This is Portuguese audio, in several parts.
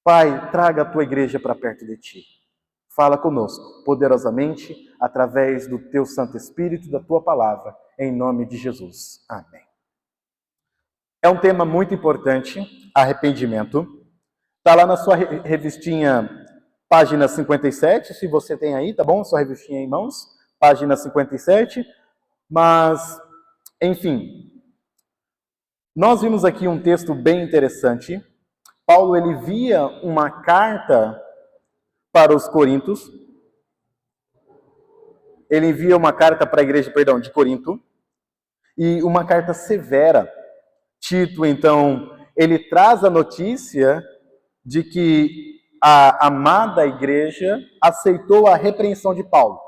Pai, traga a tua igreja para perto de ti. Fala conosco poderosamente através do teu Santo Espírito, da tua palavra, em nome de Jesus. Amém. É um tema muito importante, arrependimento. Está lá na sua revistinha, página 57, se você tem aí, tá bom? Sua revistinha em mãos, página 57. Mas, enfim, nós vimos aqui um texto bem interessante. Paulo, ele envia uma carta para os Coríntios. Ele envia uma carta para a igreja, de Corinto, e uma carta severa. Tito, então, ele traz a notícia de que a amada igreja aceitou a repreensão de Paulo.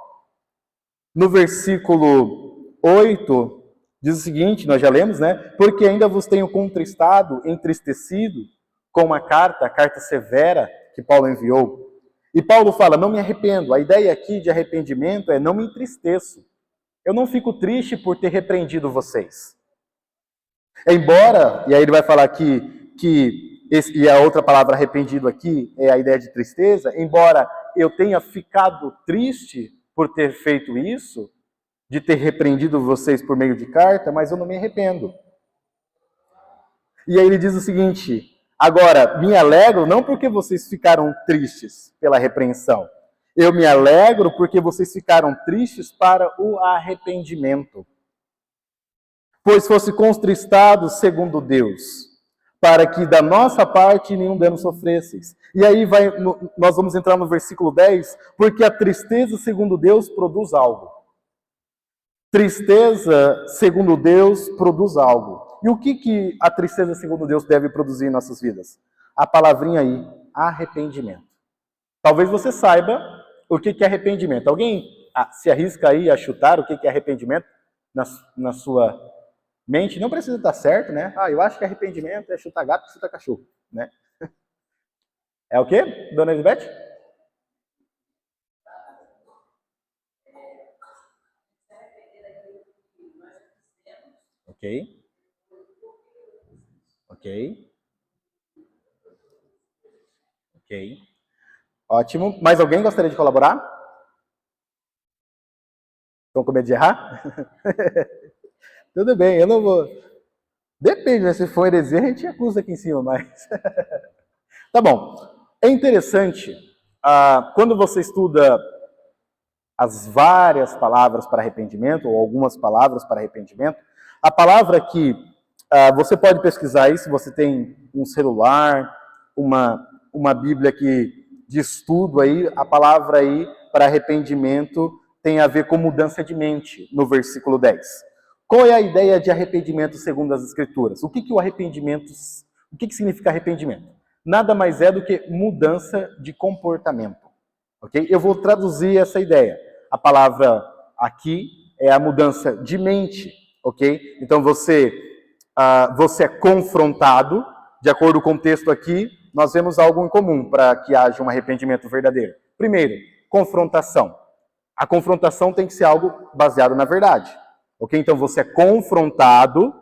No versículo 8, diz o seguinte, nós já lemos, né? Porque ainda vos tenho contristado, entristecido com a carta severa que Paulo enviou. E Paulo fala, não me arrependo. A ideia aqui de arrependimento é não me entristeço. Eu não fico triste por ter repreendido vocês. Embora, e aí ele vai falar e a outra palavra arrependido aqui é a ideia de tristeza, embora eu tenha ficado triste por ter feito isso, de ter repreendido vocês por meio de carta, mas eu não me arrependo. E aí ele diz o seguinte, agora, me alegro não porque vocês ficaram tristes pela repreensão, eu me alegro porque vocês ficaram tristes para o arrependimento. Pois fosse contristado segundo Deus, para que da nossa parte nenhum dano sofresseis. E aí nós vamos entrar no versículo 10, porque a tristeza segundo Deus produz algo. Tristeza segundo Deus produz algo. E o que a tristeza segundo Deus deve produzir em nossas vidas? A palavrinha aí, arrependimento. Talvez você saiba o que é arrependimento. Alguém se arrisca aí a chutar o que é arrependimento na sua mente? Não precisa estar certo, né? Eu acho que arrependimento é chutar gato e chutar cachorro, né? É o quê, dona Elizabeth? Ok. Ótimo. Mais alguém gostaria de colaborar? Estão com medo de errar? Tudo bem, eu não vou... Depende, né? Se for heresia, a gente acusa aqui em cima, mas... Tá bom. É interessante, quando você estuda as várias palavras para arrependimento, ou algumas palavras para arrependimento, a palavra que você pode pesquisar aí, se você tem um celular, uma Bíblia de estudo aí, a palavra aí para arrependimento tem a ver com mudança de mente, no versículo 10. Qual é a ideia de arrependimento segundo as Escrituras? O que significa arrependimento? Nada mais é do que mudança de comportamento. Okay? Eu vou traduzir essa ideia. A palavra aqui é a mudança de mente. Okay? Então você é confrontado, de acordo com o texto aqui, nós vemos algo em comum para que haja um arrependimento verdadeiro. Primeiro, confrontação. A confrontação tem que ser algo baseado na verdade. Ok? Então você é confrontado,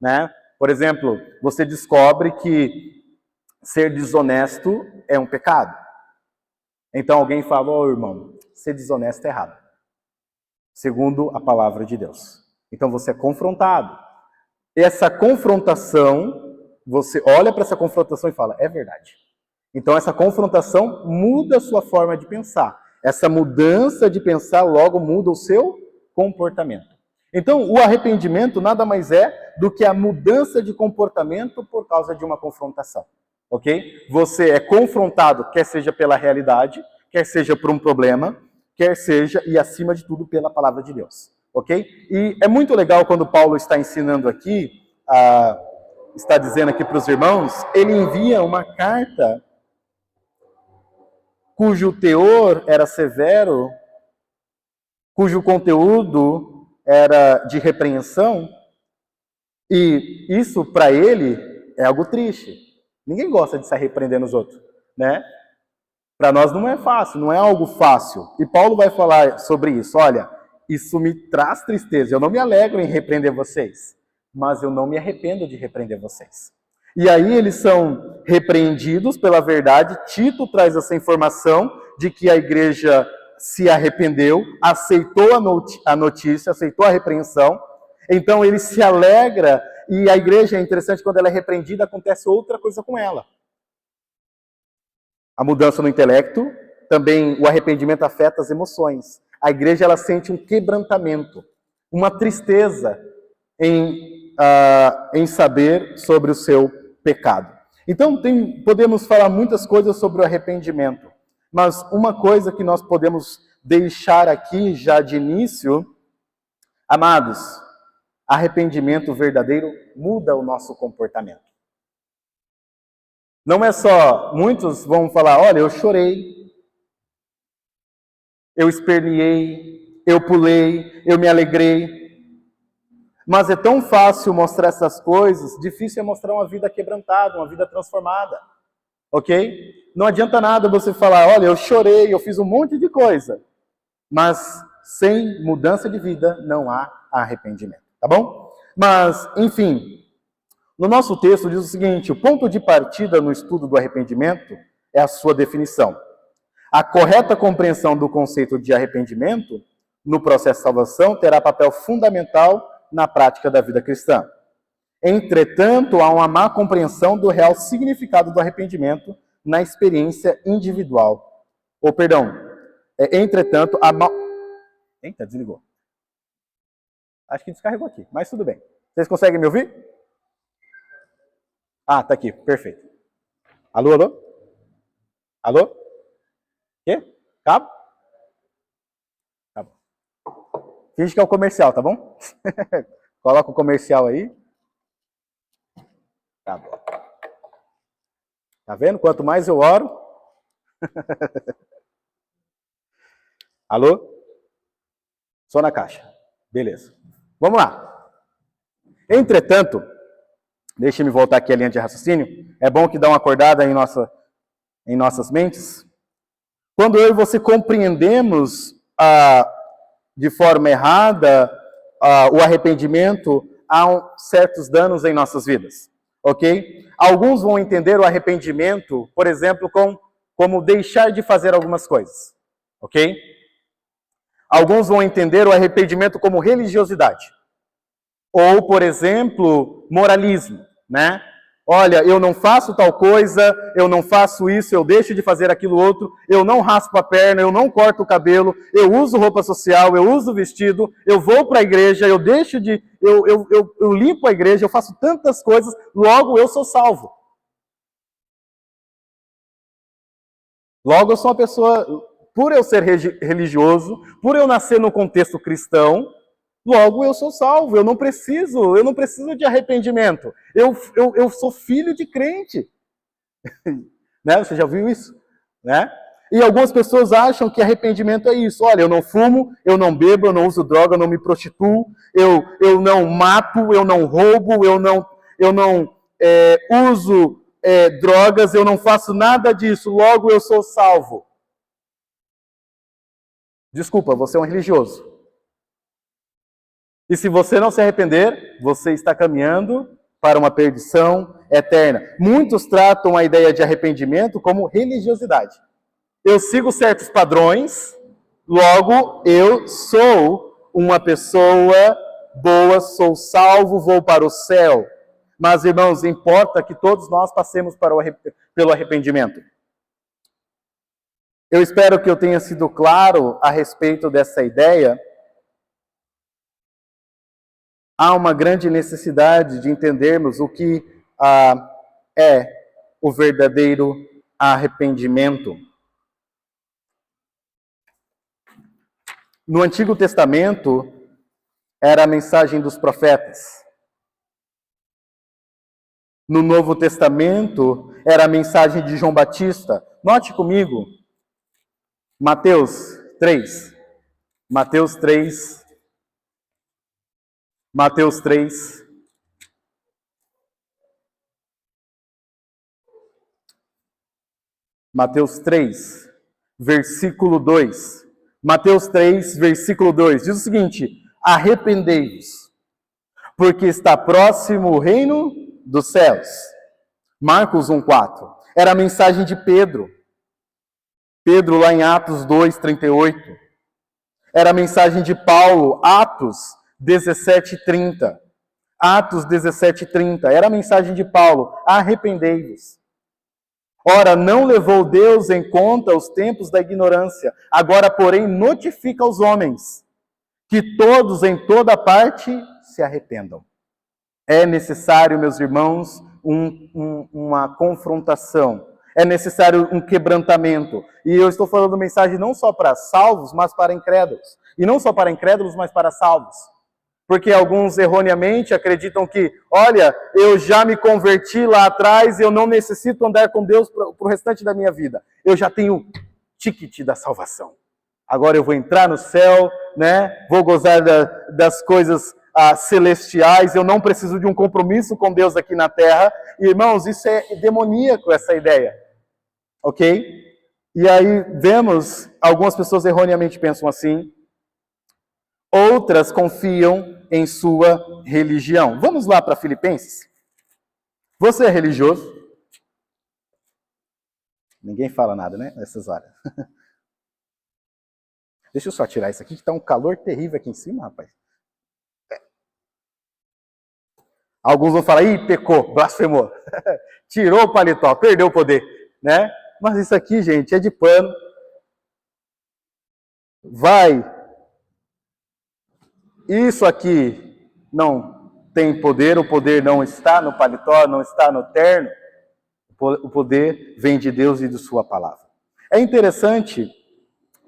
né? Por exemplo, você descobre que ser desonesto é um pecado. Então alguém fala, irmão, ser desonesto é errado. Segundo a palavra de Deus. Então você é confrontado. Essa confrontação, você olha para essa confrontação e fala, é verdade. Então essa confrontação muda a sua forma de pensar. Essa mudança de pensar logo muda o seu comportamento. Então o arrependimento nada mais é do que a mudança de comportamento por causa de uma confrontação. Ok? Você é confrontado, quer seja pela realidade, quer seja por um problema, quer seja, e acima de tudo, pela palavra de Deus. Ok? E é muito legal quando Paulo está ensinando aqui, está dizendo aqui para os irmãos, ele envia uma carta cujo teor era severo, cujo conteúdo era de repreensão, e isso para ele é algo triste. Ninguém gosta de se repreender nos outros, né? Para nós não é fácil, não é algo fácil. E Paulo vai falar sobre isso. Olha, isso me traz tristeza. Eu não me alegro em repreender vocês, mas eu não me arrependo de repreender vocês. E aí eles são repreendidos pela verdade. Tito traz essa informação de que a igreja se arrependeu, aceitou a notícia, aceitou a repreensão. Então ele se alegra, e a igreja, é interessante, quando ela é repreendida, acontece outra coisa com ela. A mudança no intelecto, também o arrependimento afeta as emoções. A igreja, ela sente um quebrantamento, uma tristeza em saber sobre o seu pecado. Então, podemos falar muitas coisas sobre o arrependimento, mas uma coisa que nós podemos deixar aqui já de início, amados, arrependimento verdadeiro muda o nosso comportamento. Não é só, muitos vão falar, olha, eu chorei, eu esperneei, eu pulei, eu me alegrei. Mas é tão fácil mostrar essas coisas, difícil é mostrar uma vida quebrantada, uma vida transformada. Ok? Não adianta nada você falar, olha, eu chorei, eu fiz um monte de coisa. Mas sem mudança de vida não há arrependimento. Tá bom? Mas, enfim, no nosso texto diz o seguinte, o ponto de partida no estudo do arrependimento é a sua definição. A correta compreensão do conceito de arrependimento no processo de salvação terá papel fundamental na prática da vida cristã. Entretanto, há uma má compreensão do real significado do arrependimento na experiência individual. Entretanto, Eita, desligou. Acho que descarregou aqui, mas tudo bem. Vocês conseguem me ouvir? Ah, tá aqui, perfeito. Alô, alô? Alô? Quê? Cabo? Tá bom. Finge que é o comercial, tá bom? Coloca o comercial aí. Tá bom. Tá vendo? Quanto mais eu oro. Alô? Só na caixa. Beleza. Vamos lá. Entretanto, deixe-me voltar aqui à linha de raciocínio. É bom que dá uma acordada em nossas mentes. Quando eu e você compreendemos de forma errada o arrependimento, há certos danos em nossas vidas, ok? Alguns vão entender o arrependimento, por exemplo, como deixar de fazer algumas coisas, ok? Alguns vão entender o arrependimento como religiosidade, ou, por exemplo, moralismo, né? Olha, eu não faço tal coisa, eu não faço isso, eu deixo de fazer aquilo outro, eu não raspo a perna, eu não corto o cabelo, eu uso roupa social, eu uso vestido, eu vou para a igreja, eu limpo a igreja, eu faço tantas coisas, logo eu sou salvo. Logo eu sou uma pessoa, por eu ser religioso, por eu nascer no contexto cristão, logo eu sou salvo, eu não preciso de arrependimento. Eu sou filho de crente. Né? Você já viu isso? Né? E algumas pessoas acham que arrependimento é isso. Olha, eu não fumo, eu não bebo, eu não uso droga, eu não me prostituo, eu não mato, eu não roubo, eu não uso drogas, eu não faço nada disso, logo eu sou salvo. Desculpa, você é um religioso. E se você não se arrepender, você está caminhando para uma perdição eterna. Muitos tratam a ideia de arrependimento como religiosidade. Eu sigo certos padrões, logo eu sou uma pessoa boa, sou salvo, vou para o céu. Mas, irmãos, importa que todos nós passemos pelo arrependimento. Eu espero que eu tenha sido claro a respeito dessa ideia. Há uma grande necessidade de entendermos o que é o verdadeiro arrependimento. No Antigo Testamento, era a mensagem dos profetas. No Novo Testamento, era a mensagem de João Batista. Note comigo, Mateus 3. Mateus 3. Mateus 3. Mateus 3, versículo 2. Mateus 3, versículo 2. Diz o seguinte: arrependei-vos, porque está próximo o reino dos céus. Marcos 1,4. Era a mensagem de Pedro. Pedro lá em Atos 2,38. Era a mensagem de Paulo, Atos 17,30. Atos 17,30. Era a mensagem de Paulo, arrependei-vos. Ora, não levou Deus em conta os tempos da ignorância, agora, porém, notifica aos homens que todos em toda parte se arrependam. É necessário, meus irmãos, uma confrontação. É necessário um quebrantamento. E eu estou falando mensagem não só para salvos, mas para incrédulos. E não só para incrédulos, mas para salvos. Porque alguns erroneamente acreditam que, olha, eu já me converti lá atrás, eu não necessito andar com Deus para o restante da minha vida. Eu já tenho ticket da salvação. Agora eu vou entrar no céu, né? Vou gozar das coisas celestiais, eu não preciso de um compromisso com Deus aqui na terra. Irmãos, isso é demoníaco, essa ideia. Ok? E aí vemos, algumas pessoas erroneamente pensam assim, outras confiam em sua religião. Vamos lá para Filipenses? Você é religioso? Ninguém fala nada, né? Nessas horas. Deixa eu só tirar isso aqui, que está um calor terrível aqui em cima, rapaz. Alguns vão falar, ih, pecou, blasfemou. Tirou o paletó, perdeu o poder, né? Mas isso aqui, gente, é de pano. Vai. Isso aqui não tem poder, o poder não está no paletó, não está no terno. O poder vem de Deus e de sua palavra. É interessante,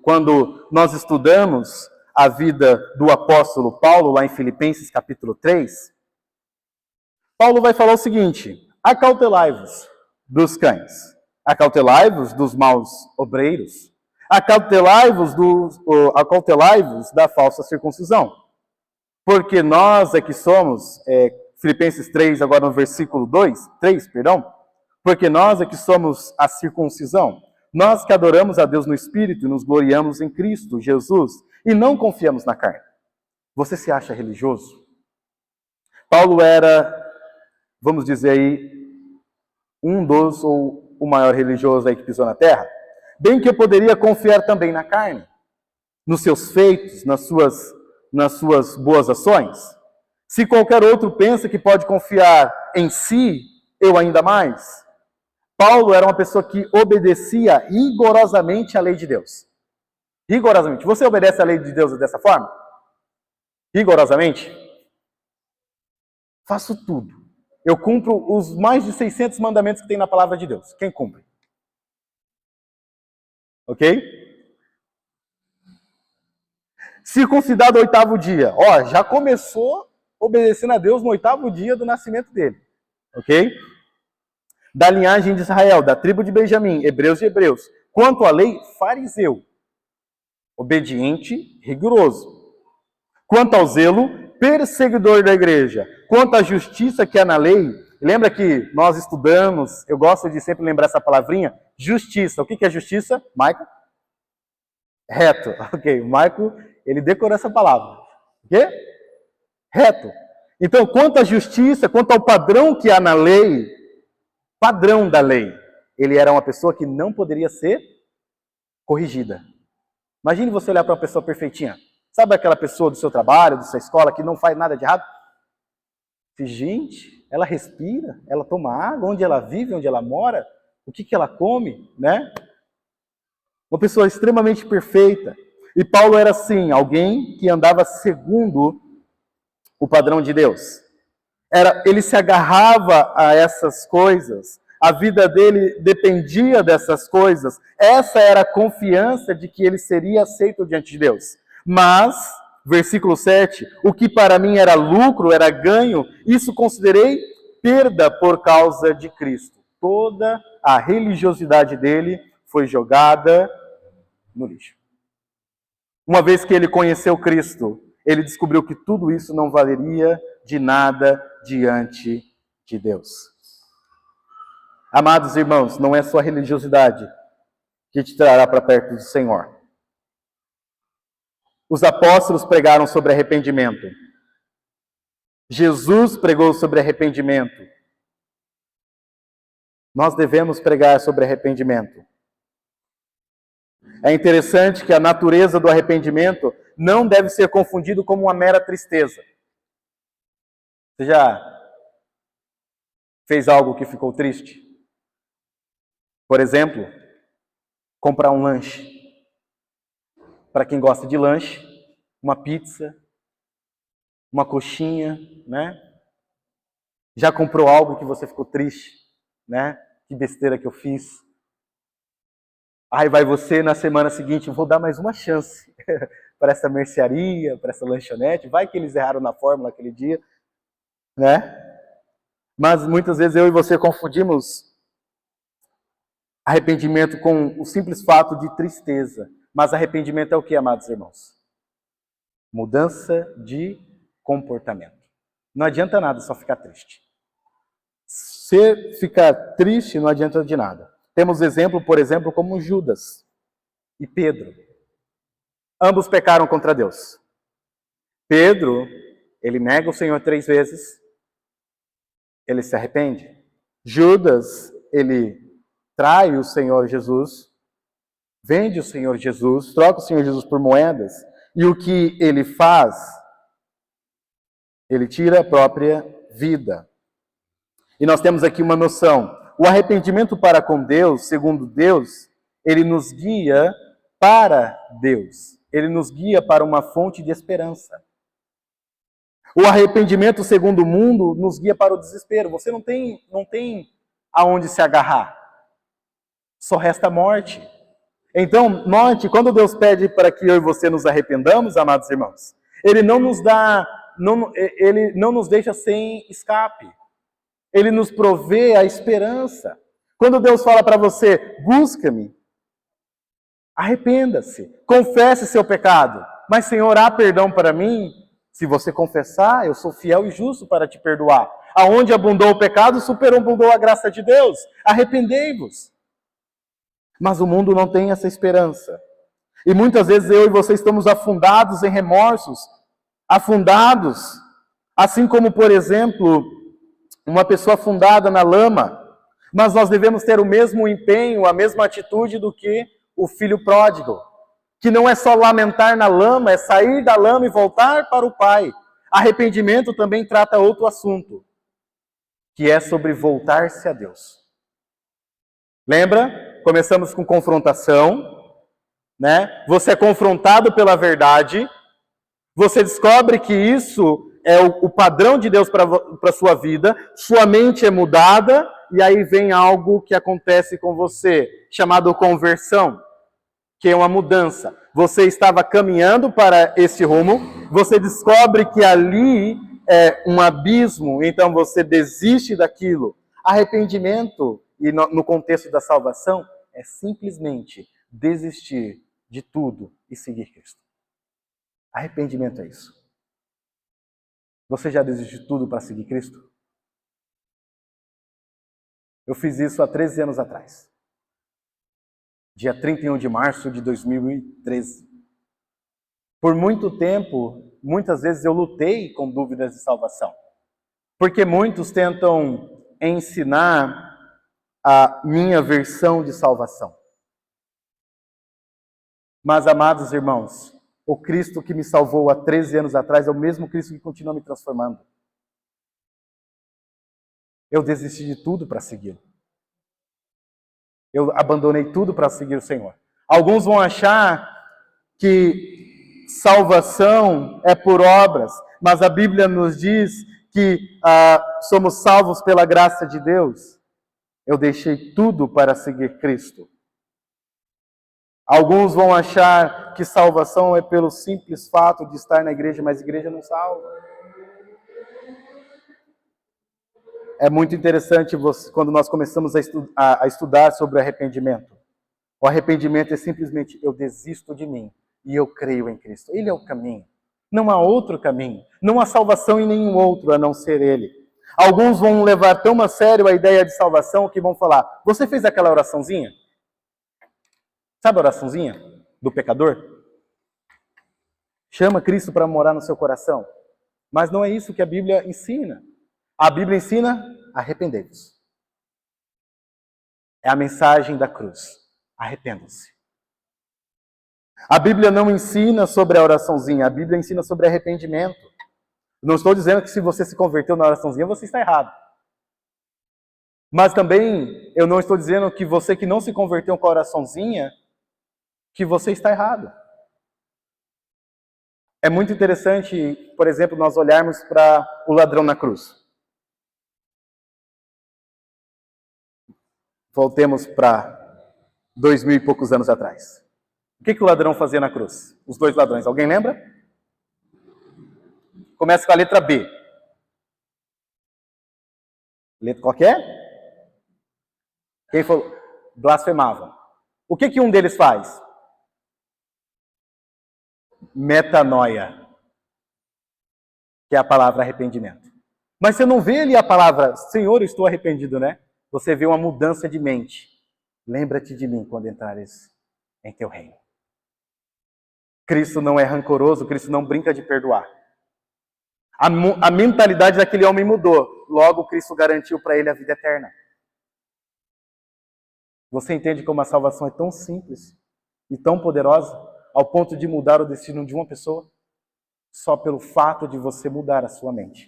quando nós estudamos a vida do apóstolo Paulo, lá em Filipenses capítulo 3, Paulo vai falar o seguinte: acautelai-vos dos cães, acautelai-vos dos maus obreiros, acautelai-vos da falsa circuncisão. Porque nós é que somos, Filipenses 3, agora no versículo 3, porque nós é que somos a circuncisão. Nós que adoramos a Deus no Espírito e nos gloriamos em Cristo Jesus e não confiamos na carne. Você se acha religioso? Paulo era, vamos dizer aí, ou o maior religioso aí que pisou na terra. Bem que eu poderia confiar também na carne, nos seus feitos, nas suas boas ações. Se qualquer outro pensa que pode confiar em si, eu ainda mais. Paulo era uma pessoa que obedecia rigorosamente à lei de Deus. Rigorosamente. Você obedece à lei de Deus dessa forma? Rigorosamente? Faço tudo. Eu cumpro os mais de 600 mandamentos que tem na palavra de Deus. Quem cumpre? Ok? Circuncidado ao 8º dia. Ó, já começou obedecendo a Deus no 8º dia do nascimento dele. Ok? Da linhagem de Israel, da tribo de Benjamim, hebreus de hebreus. Quanto à lei, fariseu. Obediente, rigoroso. Quanto ao zelo, perseguidor da igreja. Quanto à justiça que há na lei, lembra que nós estudamos, eu gosto de sempre lembrar essa palavrinha, justiça. O que é justiça, Michael? Reto. Ok, o Michael, ele decorou essa palavra. O quê? Reto. Então, quanto à justiça, quanto ao padrão que há na lei, padrão da lei, ele era uma pessoa que não poderia ser corrigida. Imagine você olhar para uma pessoa perfeitinha. Sabe aquela pessoa do seu trabalho, da sua escola, que não faz nada de errado? Gente, ela respira, ela toma água, onde ela vive, onde ela mora, o que ela come, né? Uma pessoa extremamente perfeita. E Paulo era assim, alguém que andava segundo o padrão de Deus. Ele se agarrava a essas coisas, a vida dele dependia dessas coisas. Essa era a confiança de que ele seria aceito diante de Deus. Mas, versículo 7, o que para mim era lucro, era ganho, isso considerei perda por causa de Cristo. Toda a religiosidade dele foi jogada no lixo. Uma vez que ele conheceu Cristo, ele descobriu que tudo isso não valeria de nada diante de Deus. Amados irmãos, não é só a religiosidade que te trará para perto do Senhor. Os apóstolos pregaram sobre arrependimento. Jesus pregou sobre arrependimento. nós devemos pregar sobre arrependimento. É interessante que a natureza do arrependimento não deve ser confundido como uma mera tristeza. Você já fez algo que ficou triste? Por exemplo, comprar um lanche. Para quem gosta de lanche, uma pizza, uma coxinha, né? Já comprou algo que você ficou triste, né? Que besteira que eu fiz. Aí vai você na semana seguinte, vou dar mais uma chance para essa mercearia, para essa lanchonete. Vai que eles erraram na fórmula aquele dia, né? Mas muitas vezes eu e você confundimos arrependimento com o simples fato de tristeza. Mas arrependimento é o que, amados irmãos? Mudança de comportamento. Não adianta nada só ficar triste. Se ficar triste, não adianta de nada. Temos exemplo, por exemplo, como Judas e Pedro. Ambos pecaram contra Deus. Pedro, ele nega o Senhor 3 vezes. Ele se arrepende. Judas, ele trai o Senhor Jesus, vende o Senhor Jesus, troca o Senhor Jesus por moedas. E o que ele faz? Ele tira a própria vida. E nós temos aqui uma noção. O arrependimento para com Deus, segundo Deus, ele nos guia para Deus. Ele nos guia para uma fonte de esperança. O arrependimento, segundo o mundo, nos guia para o desespero. Você não tem aonde se agarrar. Só resta a morte. Então, note, quando Deus pede para que eu e você nos arrependamos, amados irmãos, Ele não nos dá, Ele não nos deixa sem escape. Ele nos provê a esperança. Quando Deus fala para você, busca-me, arrependa-se, confesse seu pecado. Mas, Senhor, há perdão para mim? Se você confessar, eu sou fiel e justo para te perdoar. Aonde abundou o pecado, superabundou a graça de Deus. Arrependei-vos. Mas o mundo não tem essa esperança. E muitas vezes eu e você estamos afundados em remorsos, afundados, assim como, por exemplo, uma pessoa afundada na lama. Mas nós devemos ter o mesmo empenho, a mesma atitude do que o filho pródigo, que não é só lamentar na lama, é sair da lama e voltar para o Pai. Arrependimento também trata outro assunto, que é sobre voltar-se a Deus. Lembra? Começamos com confrontação, né? Você é confrontado pela verdade, você descobre que isso é o padrão de Deus para a sua vida, sua mente é mudada, e aí vem algo que acontece com você, chamado conversão, que é uma mudança. Você estava caminhando para esse rumo, você descobre que ali é um abismo, então você desiste daquilo. Arrependimento, e no contexto da salvação, é simplesmente desistir de tudo e seguir Cristo. Arrependimento é isso. Você já desistiu de tudo para seguir Cristo? Eu fiz isso há 13 anos atrás. Dia 31 de março de 2013. Por muito tempo, muitas vezes eu lutei com dúvidas de salvação. Porque muitos tentam ensinar a minha versão de salvação. Mas, amados irmãos, o Cristo que me salvou há 13 anos atrás é o mesmo Cristo que continua me transformando. Eu desisti de tudo para segui-lo. Eu abandonei tudo para seguir o Senhor. Alguns vão achar que salvação é por obras, mas a Bíblia nos diz que somos salvos pela graça de Deus. Eu deixei tudo para seguir Cristo. Alguns vão achar que salvação é pelo simples fato de estar na igreja, mas a igreja não salva. É muito interessante quando nós começamos a estudar sobre arrependimento. O arrependimento é simplesmente eu desisto de mim e eu creio em Cristo. Ele é o caminho. Não há outro caminho. Não há salvação em nenhum outro a não ser Ele. Alguns vão levar tão a sério a ideia de salvação que vão falar, você fez aquela oraçãozinha? Sabe a oraçãozinha do pecador? Chama Cristo para morar no seu coração. Mas não é isso que a Bíblia ensina. A Bíblia ensina, arrependei-vos. É a mensagem da cruz. Arrependam-se. A Bíblia não ensina sobre a oraçãozinha, a Bíblia ensina sobre arrependimento. Não estou dizendo que se você se converteu na oraçãozinha, você está errado. Mas também eu não estou dizendo que você que não se converteu com a oraçãozinha, que você está errado. É muito interessante, por exemplo, nós olharmos para o ladrão na cruz. Voltemos para 2000 e poucos anos atrás. O que o ladrão fazia na cruz? Os dois ladrões, alguém lembra? Começa com a letra B. Letra qualquer? Quem falou? Blasfemavam. O que um deles faz? Metanoia, que é a palavra arrependimento. Mas você não vê ali a palavra, Senhor, eu estou arrependido, né? Você vê uma mudança de mente. Lembra-te de mim quando entrares em teu reino. Cristo não é rancoroso, Cristo não brinca de perdoar. A mentalidade daquele homem mudou. Logo, Cristo garantiu para ele a vida eterna. Você entende como a salvação é tão simples e tão poderosa, ao ponto de mudar o destino de uma pessoa? Só pelo fato de você mudar a sua mente.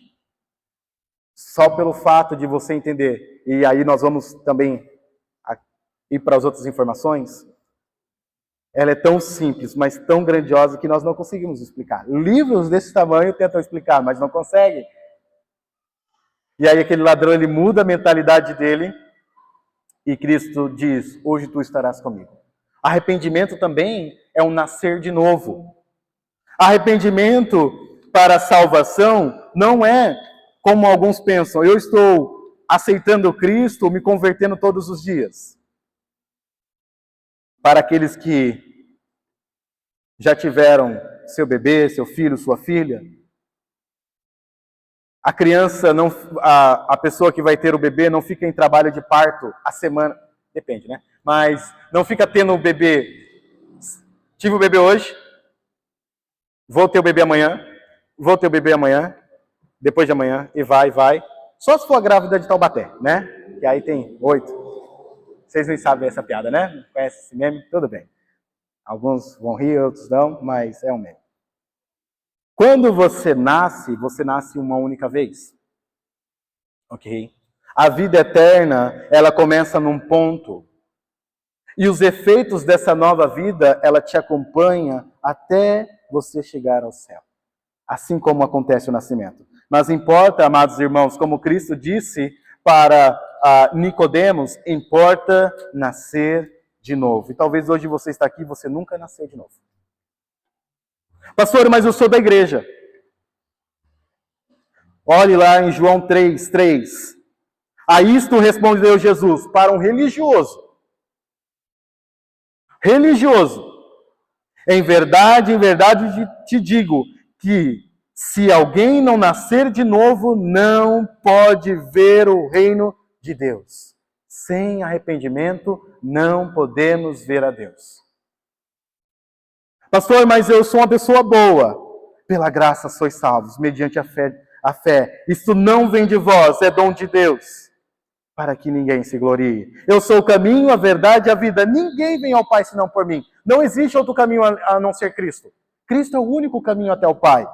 Só pelo fato de você entender. E aí nós vamos também ir para as outras informações. Ela é tão simples, mas tão grandiosa que nós não conseguimos explicar. Livros desse tamanho tentam explicar, mas não conseguem. E aí aquele ladrão, ele muda a mentalidade dele e Cristo diz, hoje tu estarás comigo. Arrependimento também é um nascer de novo. Arrependimento para a salvação não é como alguns pensam, eu estou aceitando Cristo, me convertendo todos os dias. Para aqueles que já tiveram seu bebê, seu filho, sua filha, a criança, a pessoa que vai ter o bebê não fica em trabalho de parto a semana, depende, né? Mas não fica tendo o bebê, tive o bebê hoje, vou ter o bebê amanhã, depois de amanhã, e vai. Só se for a grávida de Taubaté, né? Que aí tem 8. Vocês nem sabem essa piada, né? Não conhecem esse meme? Tudo bem. Alguns vão rir, outros não, mas é um meme. Quando você nasce uma única vez. Ok? A vida eterna, ela começa num ponto. E os efeitos dessa nova vida, ela te acompanha até você chegar ao céu. Assim como acontece o nascimento. Mas importa, amados irmãos, como Cristo disse para Nicodemos, importa nascer de novo. E talvez hoje você está aqui e você nunca nasceu de novo. Pastor, mas eu sou da igreja. Olhe lá em João 3:3. A isto respondeu Jesus, para um religioso. Em verdade te digo que se alguém não nascer de novo, não pode ver o reino de Deus. Sem arrependimento, não podemos ver a Deus. Pastor, mas eu sou uma pessoa boa. Pela graça sois salvos, mediante a fé. Isso não vem de vós, é dom de Deus, para que ninguém se glorie. Eu sou o caminho, a verdade e a vida. Ninguém vem ao Pai senão por mim. Não existe outro caminho a não ser Cristo. Cristo é o único caminho até o Pai.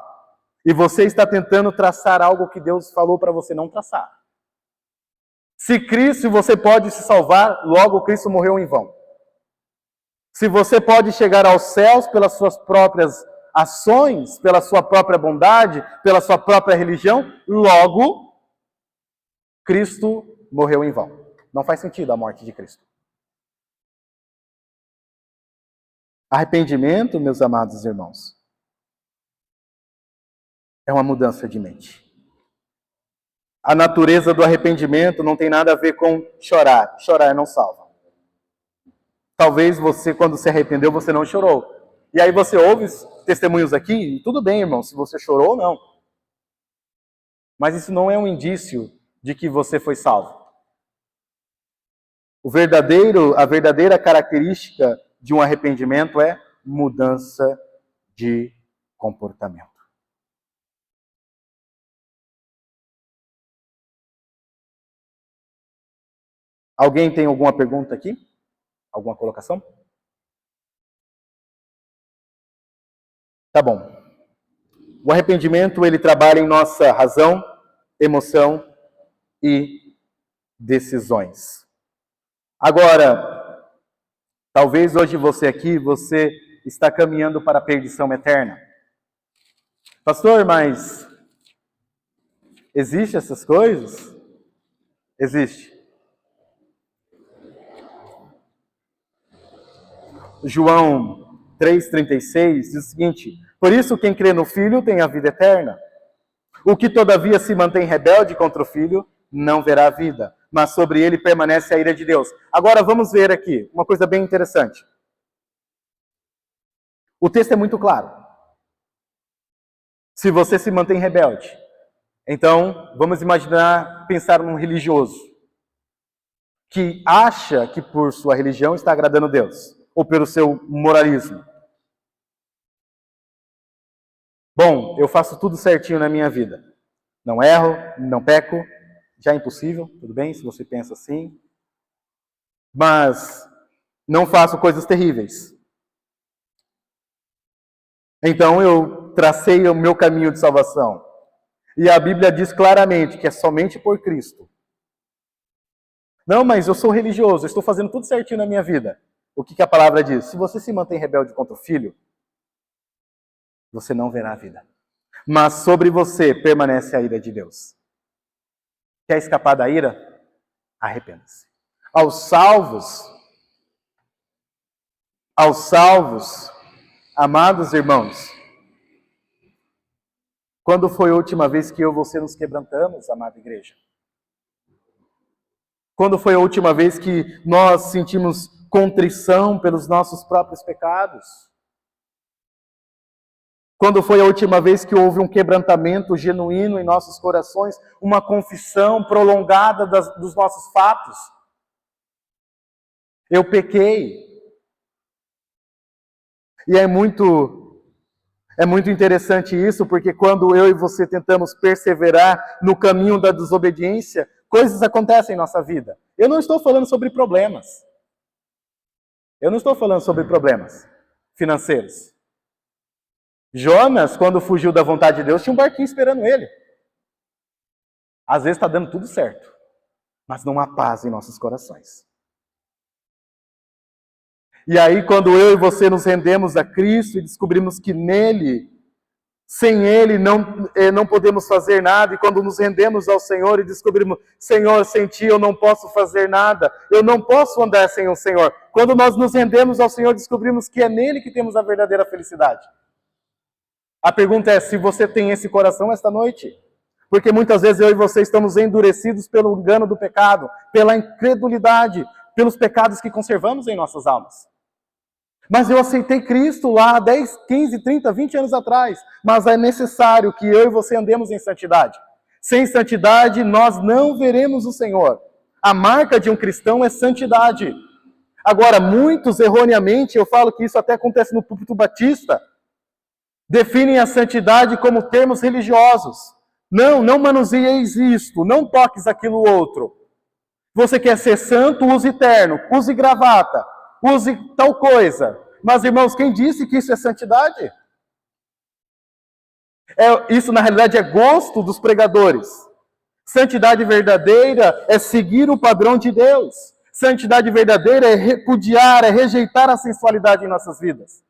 E você está tentando traçar algo que Deus falou para você não traçar. Se você pode se salvar, logo Cristo morreu em vão. Se você pode chegar aos céus pelas suas próprias ações, pela sua própria bondade, pela sua própria religião, logo Cristo morreu em vão. Não faz sentido a morte de Cristo. Arrependimento, meus amados irmãos, é uma mudança de mente. A natureza do arrependimento não tem nada a ver com chorar. Chorar não salva. Talvez você, quando se arrependeu, você não chorou. E aí você ouve testemunhos aqui, e tudo bem, irmão, se você chorou ou não. Mas isso não é um indício de que você foi salvo. A verdadeira característica de um arrependimento é mudança de comportamento. Alguém tem alguma pergunta aqui? Alguma colocação? Tá bom. O arrependimento, ele trabalha em nossa razão, emoção e decisões. Agora, talvez hoje você aqui, você está caminhando para a perdição eterna. Pastor, mas existe essas coisas? Existe. João 3,36 diz o seguinte: por isso quem crê no Filho tem a vida eterna. O que todavia se mantém rebelde contra o Filho não verá a vida, mas sobre ele permanece a ira de Deus. Agora vamos ver aqui uma coisa bem interessante. O texto é muito claro. Se você se mantém rebelde, então vamos imaginar, pensar num religioso que acha que por sua religião está agradando Deus, ou pelo seu moralismo. Bom, eu faço tudo certinho na minha vida. Não erro, não peco, já é impossível, tudo bem, se você pensa assim. Mas não faço coisas terríveis. Então eu tracei o meu caminho de salvação. E a Bíblia diz claramente que é somente por Cristo. Não, mas eu sou religioso, eu estou fazendo tudo certinho na minha vida. O que a palavra diz? Se você se mantém rebelde contra o Filho, você não verá a vida. Mas sobre você permanece a ira de Deus. Quer escapar da ira? Arrependa-se. Aos salvos, amados irmãos, quando foi a última vez que eu e você nos quebrantamos, amada igreja? Quando foi a última vez que nós sentimos contrição pelos nossos próprios pecados? Quando foi a última vez que houve um quebrantamento genuíno em nossos corações, uma confissão prolongada dos nossos fatos? Eu pequei. E é muito interessante isso, porque quando eu e você tentamos perseverar no caminho da desobediência, coisas acontecem em nossa vida. Eu não estou falando sobre problemas. Eu não estou falando sobre problemas financeiros. Jonas, quando fugiu da vontade de Deus, tinha um barquinho esperando ele. Às vezes está dando tudo certo, mas não há paz em nossos corações. E aí, quando eu e você nos rendemos a Cristo e descobrimos que nele, sem ele, não podemos fazer nada, e quando nos rendemos ao Senhor e descobrimos, Senhor, sem ti eu não posso fazer nada, eu não posso andar sem o Senhor. Quando nós nos rendemos ao Senhor, descobrimos que é nele que temos a verdadeira felicidade. A pergunta é se você tem esse coração esta noite. Porque muitas vezes eu e você estamos endurecidos pelo engano do pecado, pela incredulidade, pelos pecados que conservamos em nossas almas. Mas eu aceitei Cristo lá 10, 15, 30, 20 anos atrás. Mas é necessário que eu e você andemos em santidade. Sem santidade, nós não veremos o Senhor. A marca de um cristão é santidade. Agora, muitos erroneamente, eu falo que isso até acontece no púlpito batista, definem a santidade como termos religiosos. Não manusieis isto, não toques aquilo outro. Você quer ser santo, use terno, use gravata, use tal coisa. Mas, irmãos, quem disse que isso é santidade? Isso, na realidade, é gosto dos pregadores. Santidade verdadeira é seguir o padrão de Deus. Santidade verdadeira é repudiar, é rejeitar a sensualidade em nossas vidas.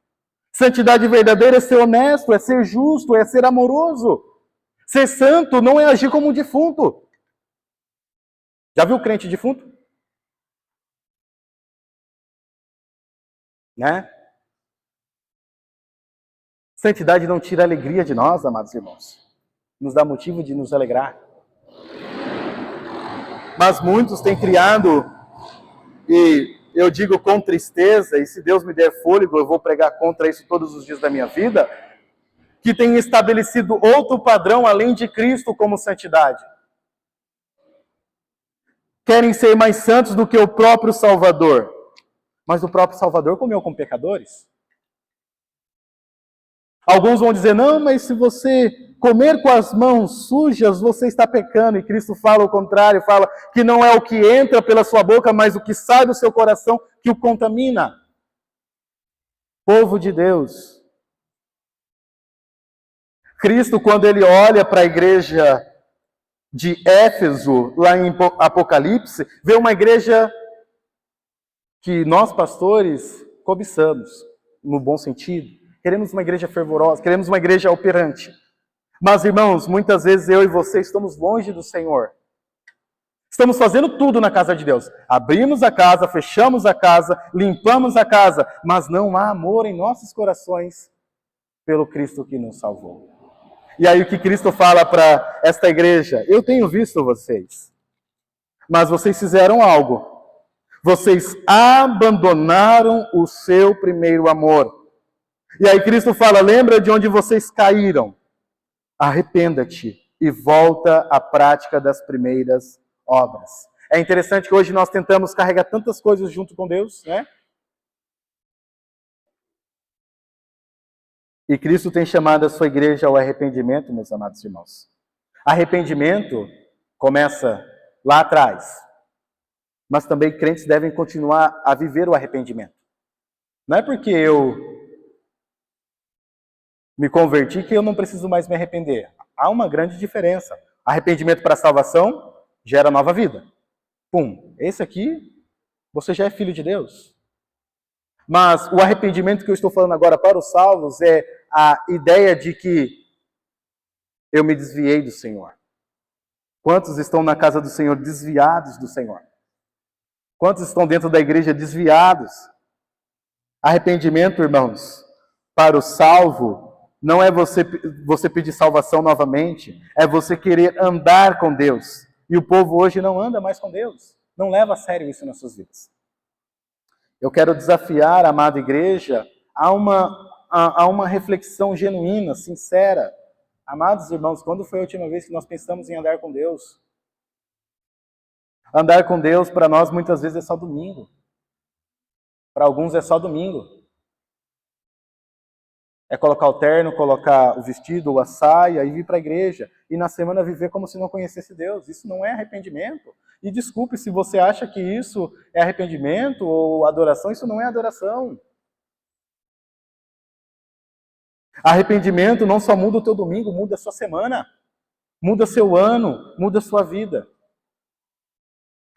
Santidade verdadeira é ser honesto, é ser justo, é ser amoroso. Ser santo não é agir como um defunto. Já viu crente defunto? Né? Santidade não tira a alegria de nós, amados irmãos. Nos dá motivo de nos alegrar. Mas muitos têm criado, e eu digo com tristeza, e se Deus me der fôlego, eu vou pregar contra isso todos os dias da minha vida, que têm estabelecido outro padrão além de Cristo como santidade. Querem ser mais santos do que o próprio Salvador. Mas o próprio Salvador comeu com pecadores. Alguns vão dizer, não, mas se você comer com as mãos sujas, você está pecando. E Cristo fala o contrário, fala que não é o que entra pela sua boca, mas o que sai do seu coração que o contamina. Povo de Deus. Cristo, quando ele olha para a igreja de Éfeso, lá em Apocalipse, vê uma igreja que nós, pastores, cobiçamos, no bom sentido. Queremos uma igreja fervorosa, queremos uma igreja operante. Mas, irmãos, muitas vezes eu e você estamos longe do Senhor. Estamos fazendo tudo na casa de Deus. Abrimos a casa, fechamos a casa, limpamos a casa, mas não há amor em nossos corações pelo Cristo que nos salvou. E aí o que Cristo fala para esta igreja? Eu tenho visto vocês, mas vocês fizeram algo. Vocês abandonaram o seu primeiro amor. E aí Cristo fala, lembra de onde vocês caíram? Arrependa-te e volta à prática das primeiras obras. É interessante que hoje nós tentamos carregar tantas coisas junto com Deus, né? E Cristo tem chamado a sua igreja ao arrependimento, meus amados irmãos. Arrependimento começa lá atrás. Mas também crentes devem continuar a viver o arrependimento. Não é porque eu me converti que eu não preciso mais me arrepender. Há uma grande diferença. Arrependimento para salvação gera nova vida. Pum, esse aqui, você já é filho de Deus. Mas o arrependimento que eu estou falando agora para os salvos é a ideia de que eu me desviei do Senhor. Quantos estão na casa do Senhor desviados do Senhor? Quantos estão dentro da igreja desviados? Arrependimento, irmãos, para o salvo, não é você pedir salvação novamente, é você querer andar com Deus. E o povo hoje não anda mais com Deus. Não leva a sério isso nas suas vidas. Eu quero desafiar a amada igreja a uma reflexão genuína, sincera. Amados irmãos, quando foi a última vez que nós pensamos em andar com Deus? Andar com Deus para nós muitas vezes é só domingo. Para alguns é só domingo. É colocar o terno, colocar o vestido ou a saia e vir para a igreja. E na semana viver como se não conhecesse Deus. Isso não é arrependimento. E desculpe se você acha que isso é arrependimento ou adoração, isso não é adoração. Arrependimento não só muda o teu domingo, muda a sua semana. Muda seu ano, muda a sua vida.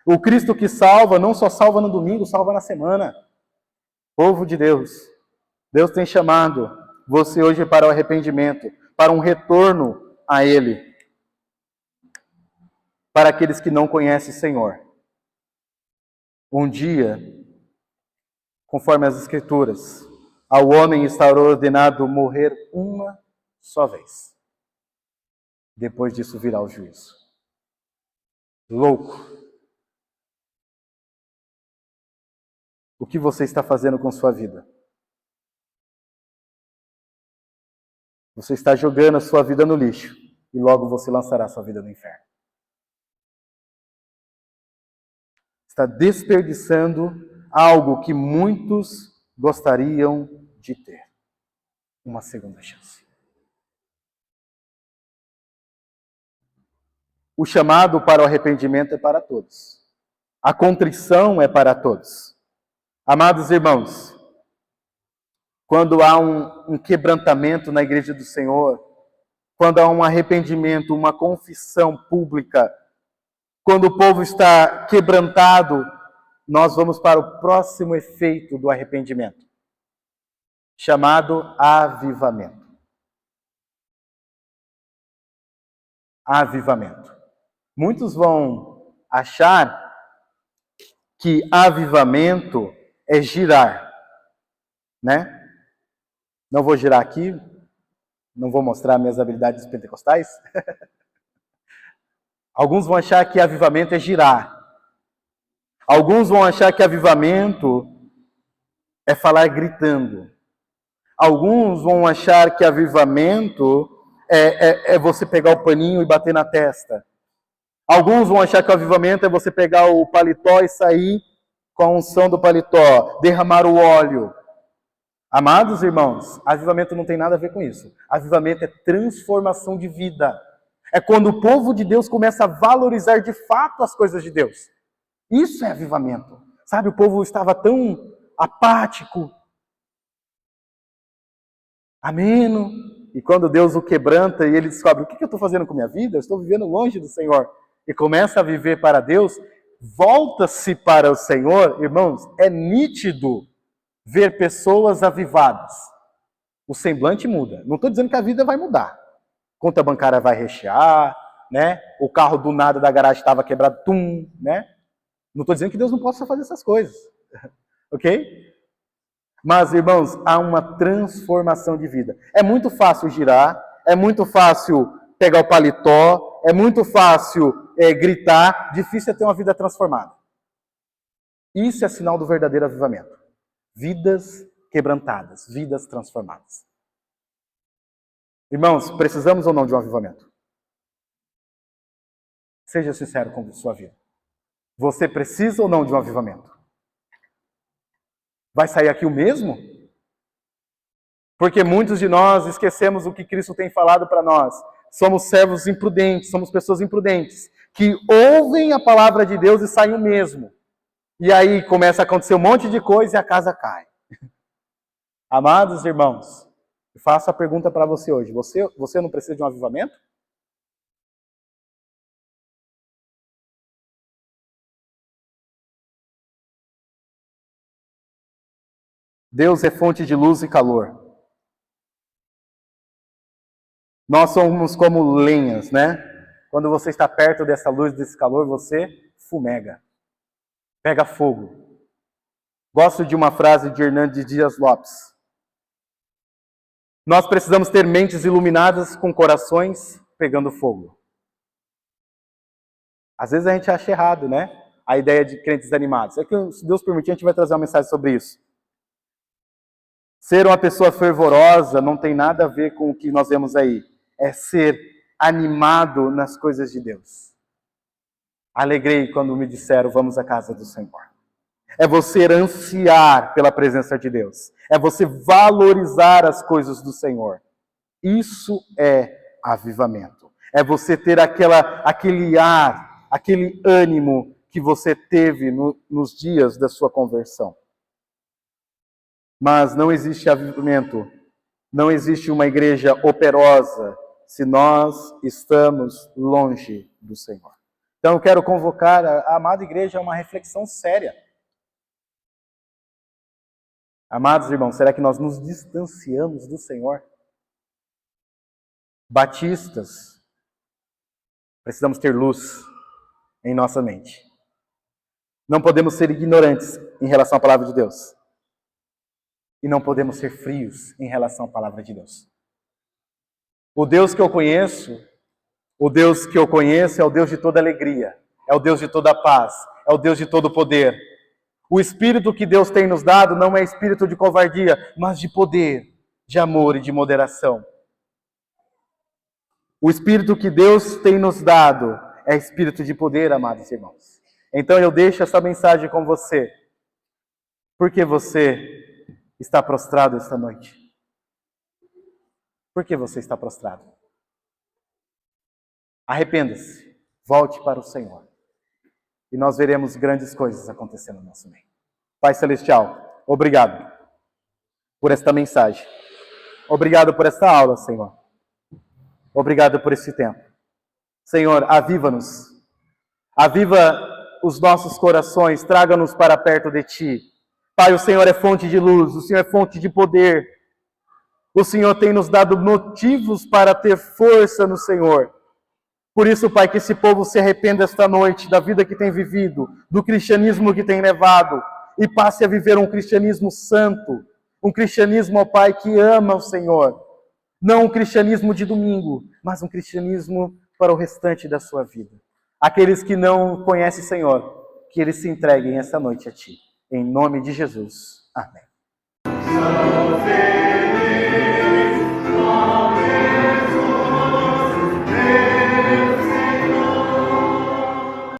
O Cristo que salva, não só salva no domingo, salva na semana. Povo de Deus, Deus tem chamado você hoje para o arrependimento, para um retorno a Ele. Para aqueles que não conhecem o Senhor. Um dia, conforme as Escrituras, ao homem está ordenado morrer uma só vez. Depois disso virá o juízo. Louco. O que você está fazendo com sua vida? Você está jogando a sua vida no lixo e logo você lançará a sua vida no inferno. Está desperdiçando algo que muitos gostariam de ter. Uma segunda chance. O chamado para o arrependimento é para todos. A contrição é para todos. Amados irmãos, quando há um quebrantamento na igreja do Senhor, quando há um arrependimento, uma confissão pública, quando o povo está quebrantado, nós vamos para o próximo efeito do arrependimento, chamado avivamento. Avivamento. Muitos vão achar que avivamento é girar, né? Não vou girar aqui, não vou mostrar minhas habilidades pentecostais. Alguns vão achar que avivamento é girar. Alguns vão achar que avivamento é falar gritando. Alguns vão achar que avivamento é você pegar o paninho e bater na testa. Alguns vão achar que o avivamento é você pegar o paletó e sair com a unção do paletó, derramar o óleo. Amados irmãos, avivamento não tem nada a ver com isso. Avivamento é transformação de vida. É quando o povo de Deus começa a valorizar de fato as coisas de Deus. Isso é avivamento. Sabe, o povo estava tão apático, ameno, e quando Deus o quebranta e ele descobre, o que eu estou fazendo com minha vida? Eu estou vivendo longe do Senhor. E começa a viver para Deus, volta-se para o Senhor, irmãos, é nítido ver pessoas avivadas. O semblante muda. Não estou dizendo que a vida vai mudar. Conta bancária vai rechear, né? O carro do nada da garagem estava quebrado, né? Não estou dizendo que Deus não possa fazer essas coisas, ok? Mas, irmãos, há uma transformação de vida. É muito fácil girar, é muito fácil pegar o paletó, é muito fácil gritar, difícil é ter uma vida transformada. Isso é sinal do verdadeiro avivamento. Vidas quebrantadas, vidas transformadas. Irmãos, precisamos ou não de um avivamento? Seja sincero com sua vida. Você precisa ou não de um avivamento? Vai sair aqui o mesmo? Porque muitos de nós esquecemos o que Cristo tem falado para nós. Somos servos imprudentes, somos pessoas imprudentes, que ouvem a palavra de Deus e saem o mesmo. E aí começa a acontecer um monte de coisa e a casa cai. Amados irmãos, eu faço a pergunta para você hoje. Você não precisa de um avivamento? Deus é fonte de luz e calor. Nós somos como lenhas, né? Quando você está perto dessa luz, desse calor, você fumega. Pega fogo. Gosto de uma frase de Hernandes Dias Lopes. Nós precisamos ter mentes iluminadas com corações pegando fogo. Às vezes a gente acha errado, né? A ideia de crentes animados. É que, se Deus permitir, a gente vai trazer uma mensagem sobre isso. Ser uma pessoa fervorosa não tem nada a ver com o que nós vemos aí. É ser animado nas coisas de Deus. Alegrei quando me disseram, vamos à casa do Senhor. É você ansiar pela presença de Deus. É você valorizar as coisas do Senhor. Isso é avivamento. É você ter aquele ar, aquele ânimo que você teve nos dias da sua conversão. Mas não existe avivamento, não existe uma igreja operosa se nós estamos longe do Senhor. Então eu quero convocar a amada igreja a uma reflexão séria. Amados irmãos, será que nós nos distanciamos do Senhor? Batistas, precisamos ter luz em nossa mente. Não podemos ser ignorantes em relação à palavra de Deus. E não podemos ser frios em relação à palavra de Deus. O Deus que eu conheço é o Deus de toda alegria, é o Deus de toda paz, é o Deus de todo poder. O Espírito que Deus tem nos dado não é espírito de covardia, mas de poder, de amor e de moderação. O Espírito que Deus tem nos dado é espírito de poder, amados irmãos. Então eu deixo essa mensagem com você. Por que você está prostrado esta noite? Por que você está prostrado? Arrependa-se, volte para o Senhor. E nós veremos grandes coisas acontecendo no nosso meio. Pai Celestial, obrigado por esta mensagem. Obrigado por esta aula, Senhor. Obrigado por esse tempo. Senhor, aviva-nos. Aviva os nossos corações, traga-nos para perto de Ti. Pai, o Senhor é fonte de luz, o Senhor é fonte de poder. O Senhor tem nos dado motivos para ter força no Senhor. Por isso, Pai, que esse povo se arrependa esta noite da vida que tem vivido, do cristianismo que tem levado, e passe a viver um cristianismo santo, um cristianismo, ó Pai, que ama o Senhor. Não um cristianismo de domingo, mas um cristianismo para o restante da sua vida. Aqueles que não conhecem o Senhor, que eles se entreguem essa noite a Ti. Em nome de Jesus. Amém.